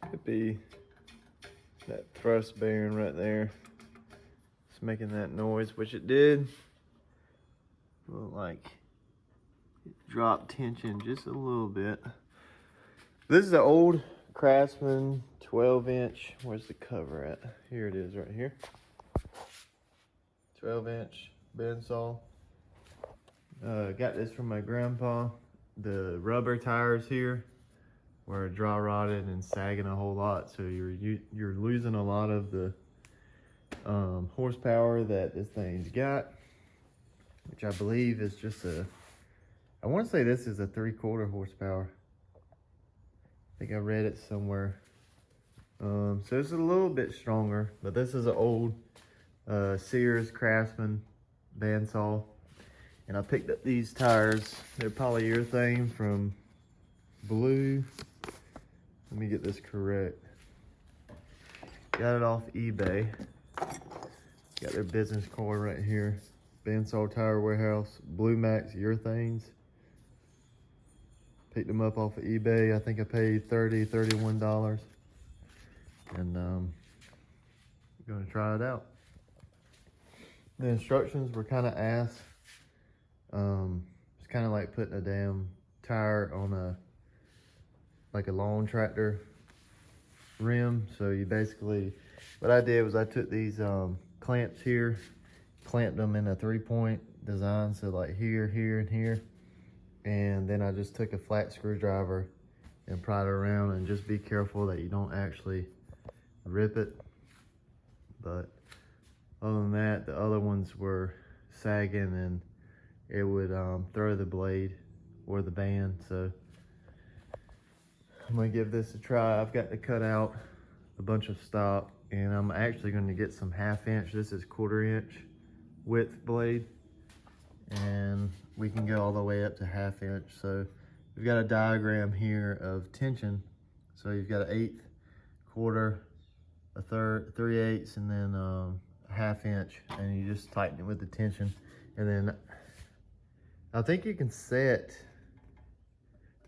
Could be that thrust bearing right there. It's making that noise, which it did. Look like it dropped tension just a little bit. This is an old Craftsman 12-inch. Where's the cover at? Here it is right here. 12-inch Bandsaw. Got this from my grandpa. The rubber tires here were dry rotted and sagging a whole lot, so you're losing a lot of the horsepower that this thing's got, which I believe is just I want to say this is a 3/4 horsepower. I think I read it somewhere. So it's a little bit stronger, but this is an old Sears Craftsman bandsaw. And I picked up these tires. They're polyurethane from Blue. Let me get this correct. Got it off eBay. Got their business card right here. Bandsaw Tire Warehouse, Blue Max urethanes. Picked them up off of eBay. I think I paid $31. And I'm gonna try it out. The instructions were kind of ass. It's kind of like putting a damn tire on a lawn tractor rim. So you basically, what I did was I took these clamps here, clamped them in a 3-point design, so like here, here, and here, and then I just took a flat screwdriver and pried it around, and just be careful that you don't actually rip it. But other than that, the other ones were sagging and it would throw the blade or the band. So I'm gonna give this a try. I've got to cut out a bunch of stock, and I'm actually going to get some 1/2 inch. This is 1/4 inch width blade, and we can go all the way up to 1/2 inch. So we've got a diagram here of tension. So you've got an 1/8, 1/4, a 1/3, 3/8, and then a 1/2 inch, and you just tighten it with the tension. And then I think you can set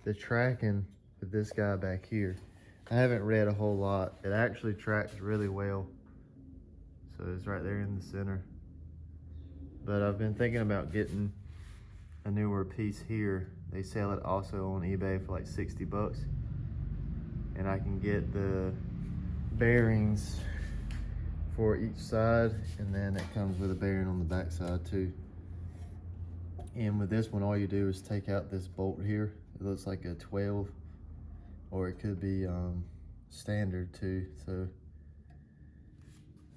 the tracking with this guy back here. I haven't read a whole lot. It actually tracks really well. So it's right there in the center. But I've been thinking about getting a newer piece here. They sell it also on eBay for like 60 bucks. And I can get the bearings for each side, and then it comes with a bearing on the back side too. And with this one, all you do is take out this bolt here. It looks like a 12, or it could be standard too. So,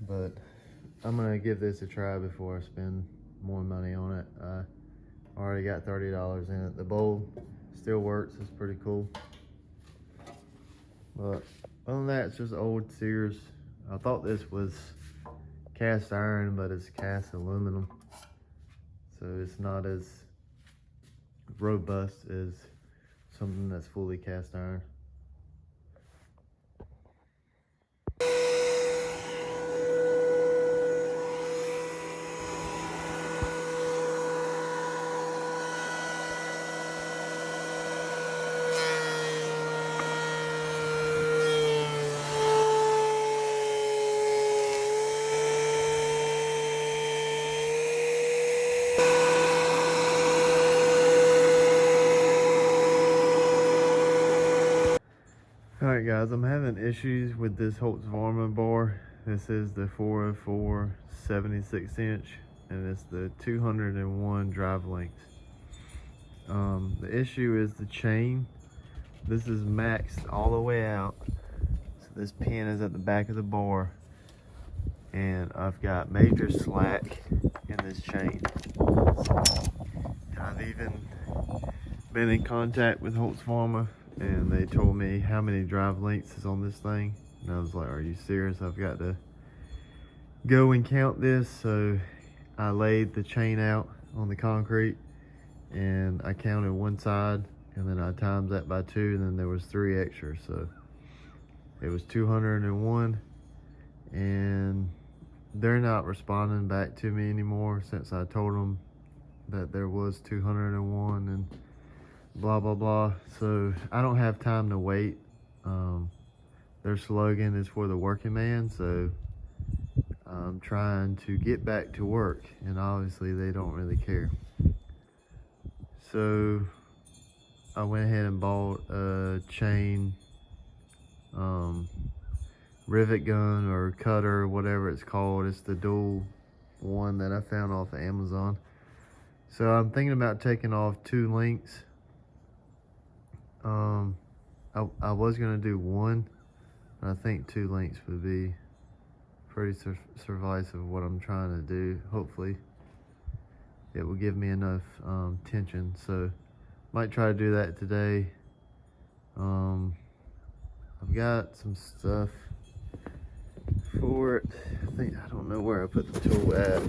but I'm gonna give this a try before I spend more money on it. I already got $30 in it. The bowl still works. It's pretty cool. But other than that, it's just old Sears. I thought this was cast iron, but it's cast aluminum. So it's not as robust as something that's fully cast iron. Alright guys, I'm having issues with this Holtzvarma bar. This is the 404 76 inch, and it's the 201 drive length. The issue is the chain. This is maxed all the way out. So this pin is at the back of the bar, and I've got major slack in this chain. And I've even been in contact with Holtzvarma, and they told me how many drive lengths is on this thing, and I was like, are you serious? I've got to go and count this. So I laid the chain out on the concrete, and I counted one side, and then I times that by 2, and then there was 3 extra, so it was 201. And they're not responding back to me anymore since I told them that there was 201 and blah blah blah. So I don't have time to wait. their slogan is for the working man, so I'm trying to get back to work, and obviously they don't really care. So I went ahead and bought a chain rivet gun or cutter, whatever it's called. It's the dual one that I found off of Amazon. So I'm thinking about taking off 2 links. I was gonna do 1, but I think 2 links would be pretty suffice of what I'm trying to do. Hopefully it will give me enough tension, so might try to do that today. I've got some stuff for it. I don't know where I put the tool at,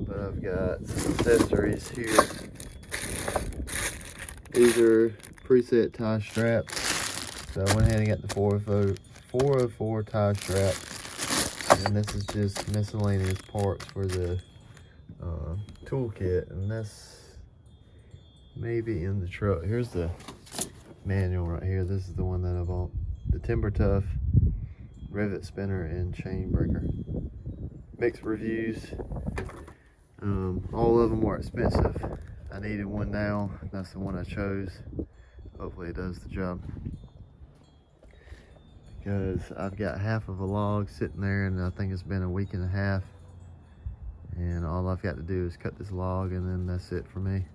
but I've got some accessories here. These are preset tie straps. So I went ahead and got the 404 tie straps, and this is just miscellaneous parts for the toolkit, and that's maybe in the truck. Here's the manual right here. This is the one that I bought. The Timber Tough rivet spinner and chain breaker. Mixed reviews. All of them were expensive. I needed one now. That's the one I chose. Hopefully it does the job, because I've got half of a log sitting there, and I think it's been a week and a half, and all I've got to do is cut this log, and then that's it for me.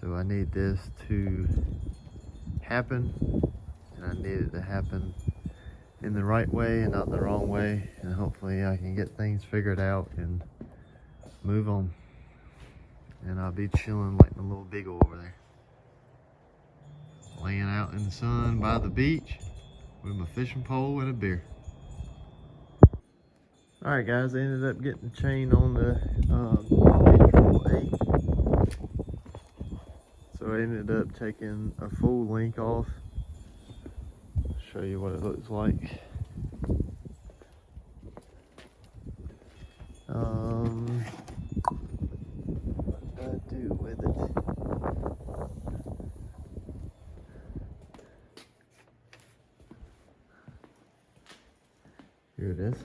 So I need this to happen, and I need it to happen in the right way and not the wrong way, and hopefully I can get things figured out and move on. And I'll be chilling like my little beagle over there, laying out in the sun by the beach with my fishing pole and a beer. Alright guys, I ended up getting the chain on the 888. So I ended up taking a full link off. I'll show you what it looks like. What did I do with it? Here it is.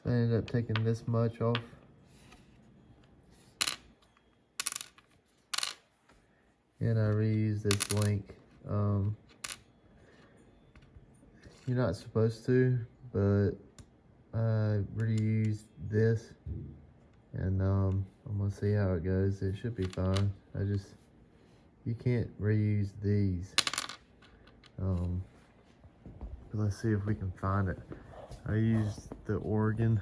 So I ended up taking this much off. And I reused this link. You're not supposed to, but I reused this, and I'm gonna see how it goes. It should be fine. You can't reuse these. But let's see if we can find it. I used the Oregon.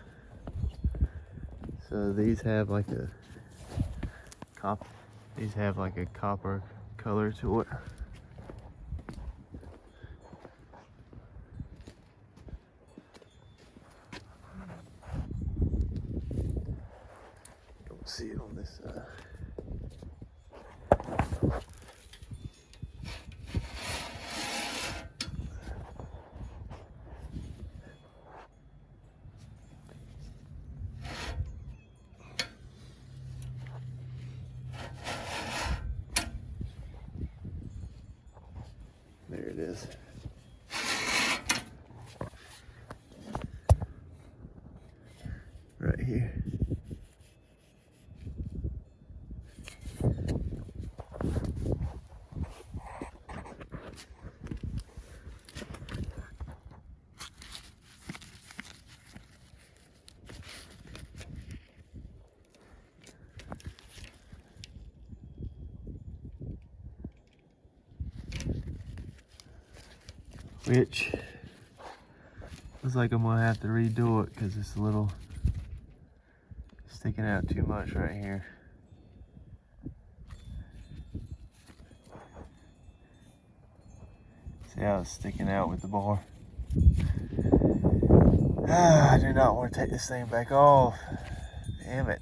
So these have like a copper color to it. Don't see it on this side. There it is. Right here. Which looks like I'm gonna have to redo it because it's a little sticking out too much right here. See how it's sticking out with the bar? I do not want to take this thing back off. Damn it.